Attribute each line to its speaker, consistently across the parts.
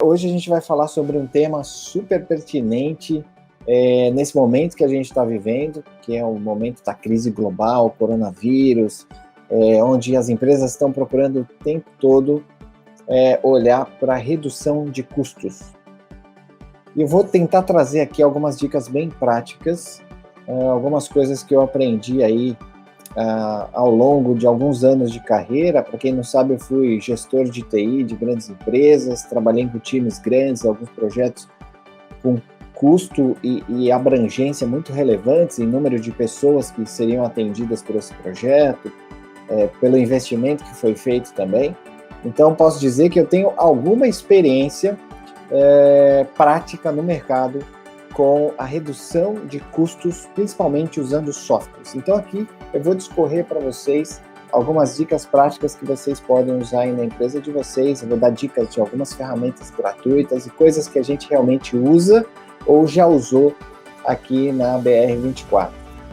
Speaker 1: Hoje a gente vai falar sobre um tema super pertinente nesse momento que a gente está vivendo, que é o momento da crise global, coronavírus, onde as empresas estão procurando o tempo todo olhar para a redução de custos. E eu vou tentar trazer aqui algumas dicas bem práticas, algumas coisas que eu aprendi aí ao longo de alguns anos de carreira. Para quem não sabe, eu fui gestor de TI de grandes empresas, trabalhei com times grandes, alguns projetos com custo e abrangência muito relevantes em número de pessoas que seriam atendidas por esse projeto, pelo investimento que foi feito também. Então, posso dizer que eu tenho alguma experiência prática no mercado com a redução de custos, principalmente usando softwares. Então, aqui eu vou discorrer para vocês algumas dicas práticas que vocês podem usar aí na empresa de vocês. Eu vou dar dicas de algumas ferramentas gratuitas e coisas que a gente realmente usa ou já usou aqui na BR24.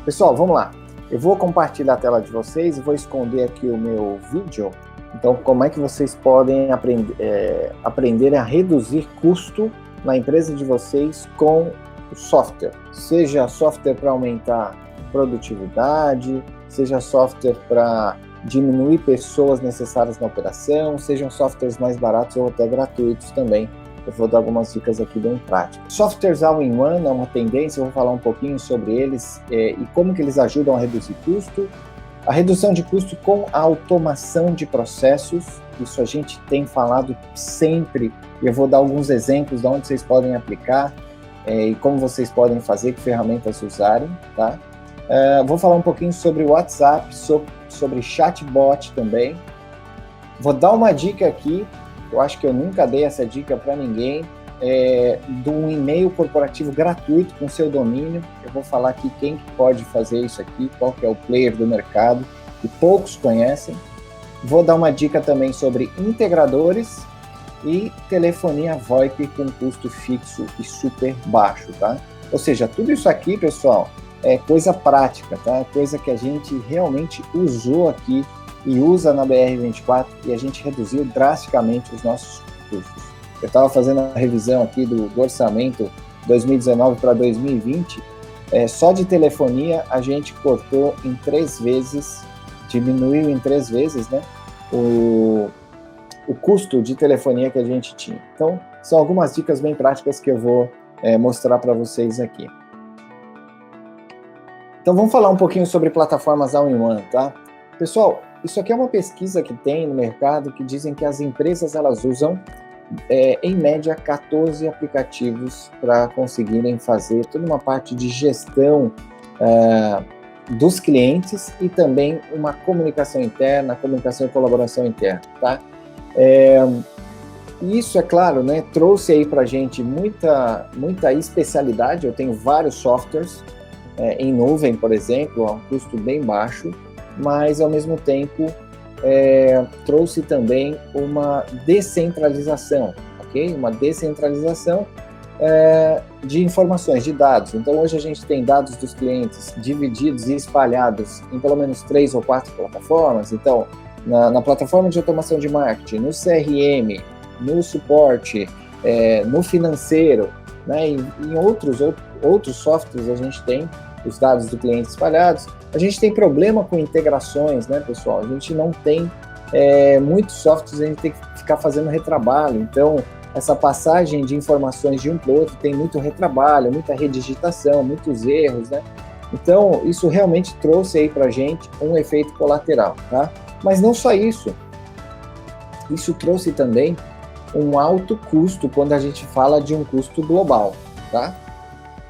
Speaker 1: Pessoal, vamos lá. Eu vou compartilhar a tela de vocês e vou esconder aqui o meu vídeo. Então, como é que vocês podem aprender a reduzir custo na empresa de vocês com o software? Seja software para aumentar produtividade, seja software para diminuir pessoas necessárias na operação, sejam softwares mais baratos ou até gratuitos também. Eu vou dar algumas dicas aqui bem práticas. Softwares all-in-one é uma tendência, eu vou falar um pouquinho sobre eles e como que eles ajudam a reduzir custo. A redução de custo com a automação de processos, isso a gente tem falado sempre, e eu vou dar alguns exemplos de onde vocês podem aplicar e como vocês podem fazer, que ferramentas usarem, tá? Vou falar um pouquinho sobre o WhatsApp, sobre chatbot também. Vou dar uma dica aqui, eu acho que eu nunca dei essa dica para ninguém, de um e-mail corporativo gratuito com seu domínio. Eu vou falar aqui quem pode fazer isso aqui, qual que é o player do mercado, que poucos conhecem. Vou dar uma dica também sobre integradores e telefonia VoIP com custo fixo e super baixo, tá? Ou seja, tudo isso aqui, pessoal, é coisa prática, tá? Coisa que a gente realmente usou aqui e usa na BR24 e a gente reduziu drasticamente os nossos custos. Eu estava fazendo a revisão aqui do orçamento 2019 para 2020, só de telefonia a gente cortou em 3 vezes, diminuiu em 3 vezes, né, o custo de telefonia que a gente tinha. Então, são algumas dicas bem práticas que eu vou mostrar para vocês aqui. Então, vamos falar um pouquinho sobre plataformas all-in-one, tá? Pessoal, isso aqui é uma pesquisa que tem no mercado que dizem que as empresas elas usam em média 14 aplicativos para conseguirem fazer toda uma parte de gestão dos clientes e também uma comunicação interna, comunicação e colaboração interna, tá? Isso, é claro, né, trouxe aí para a gente muita especialidade. Eu tenho vários softwares em nuvem, por exemplo, a um custo bem baixo, mas ao mesmo tempo trouxe também uma descentralização, ok? Uma descentralização de informações, de dados. Então, hoje a gente tem dados dos clientes divididos e espalhados em pelo menos 3 ou 4 plataformas. Então, na plataforma de automação de marketing, no CRM, no suporte, no financeiro, né? Em outros softwares a gente tem os dados do cliente espalhados. A gente tem problema com integrações, né, pessoal? A gente não tem muitos softwares, a gente tem que ficar fazendo retrabalho. Então, essa passagem de informações de um para o outro tem muito retrabalho, muita redigitação, muitos erros, né? Então, isso realmente trouxe aí para a gente um efeito colateral, tá? Mas não só isso. Isso trouxe também um alto custo quando a gente fala de um custo global, tá?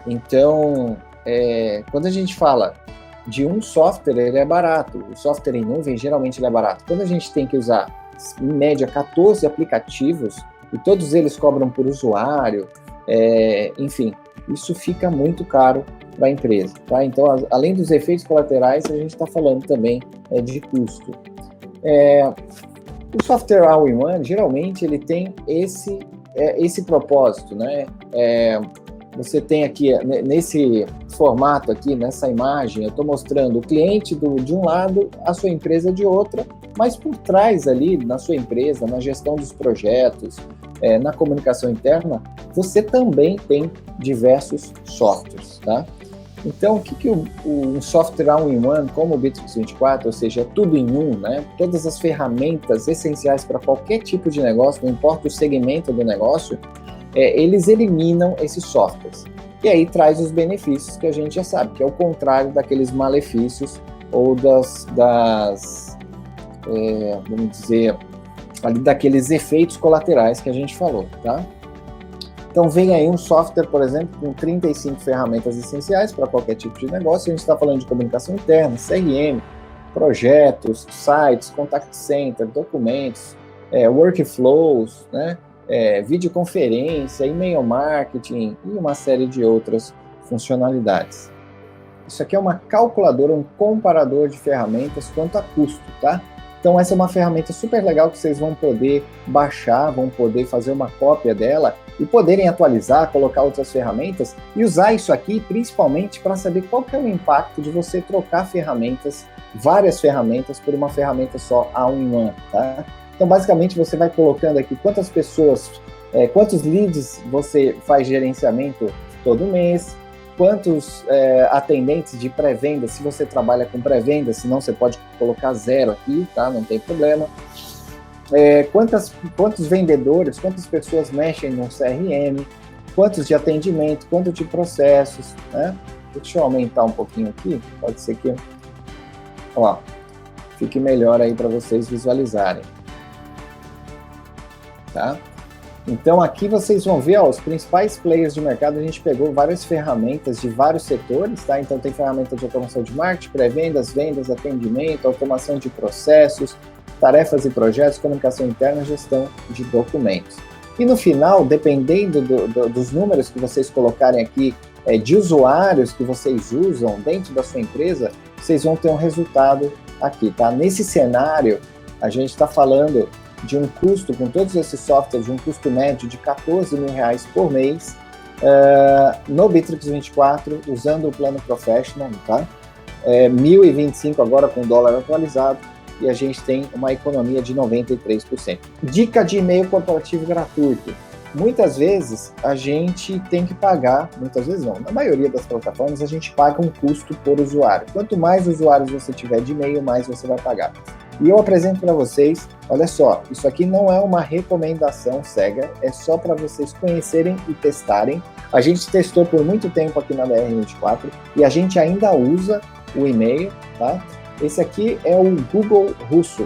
Speaker 1: Então, quando a gente fala de um software, ele é barato. O software em nuvem, geralmente, ele é barato. Quando a gente tem que usar, em média, 14 aplicativos, e todos eles cobram por usuário, enfim, isso fica muito caro para a empresa, tá? Então, além dos efeitos colaterais, a gente está falando também de custo. O software all-in-one, geralmente, ele tem esse propósito, né? Você tem aqui, nesse formato aqui, nessa imagem, eu estou mostrando o cliente de um lado, a sua empresa de outra, mas por trás ali, na sua empresa, na gestão dos projetos, na comunicação interna, você também tem diversos softwares, tá? Então, o que um software all-in-one, como o Bitrix 24, ou seja, tudo em um, né? Todas as ferramentas essenciais para qualquer tipo de negócio, não importa o segmento do negócio, eles eliminam esses softwares. E aí traz os benefícios que a gente já sabe, que é o contrário daqueles malefícios ou vamos dizer, ali daqueles efeitos colaterais que a gente falou, tá? Então vem aí um software, por exemplo, com 35 ferramentas essenciais para qualquer tipo de negócio. A gente está falando de comunicação interna, CRM, projetos, sites, contact center, documentos, workflows, né? Videoconferência, e-mail marketing e uma série de outras funcionalidades. Isso aqui é uma calculadora, um comparador de ferramentas quanto a custo, tá? Então essa é uma ferramenta super legal que vocês vão poder baixar, vão poder fazer uma cópia dela e poderem atualizar, colocar outras ferramentas e usar isso aqui principalmente para saber qual que é o impacto de você trocar ferramentas, várias ferramentas, por uma ferramenta só all-in-one, tá? Então basicamente você vai colocando aqui quantas pessoas, quantos leads você faz gerenciamento todo mês, quantos atendentes de pré-venda, se você trabalha com pré-venda, senão você pode colocar 0 aqui, tá? Não tem problema. Quantos vendedores, quantas pessoas mexem no CRM, quantos de atendimento, quanto de processos, né? Deixa eu aumentar um pouquinho aqui, pode ser que, ó, fique melhor aí para vocês visualizarem, tá? Então aqui vocês vão ver, ó, os principais players de mercado. A gente pegou várias ferramentas de vários setores, tá? Então tem ferramenta de automação de marketing, pré-vendas, vendas, atendimento, automação de processos, tarefas e projetos, comunicação interna, gestão de documentos. E no final, dependendo dos números que vocês colocarem aqui, de usuários que vocês usam dentro da sua empresa, vocês vão ter um resultado aqui, tá? Nesse cenário, a gente está falando de um custo, com todos esses softwares, de um custo médio de R$14 mil por mês, no Bitrix 24, usando o plano Professional, tá? 1.025 agora com o dólar atualizado, e a gente tem uma economia de 93%. Dica de e-mail corporativo gratuito. Muitas vezes a gente tem que pagar, muitas vezes não, na maioria das plataformas a gente paga um custo por usuário. Quanto mais usuários você tiver de e-mail, mais você vai pagar. E eu apresento para vocês, olha só, isso aqui não é uma recomendação cega, é só para vocês conhecerem e testarem. A gente testou por muito tempo aqui na BR24 e a gente ainda usa o e-mail, tá? Esse aqui é o Google Russo.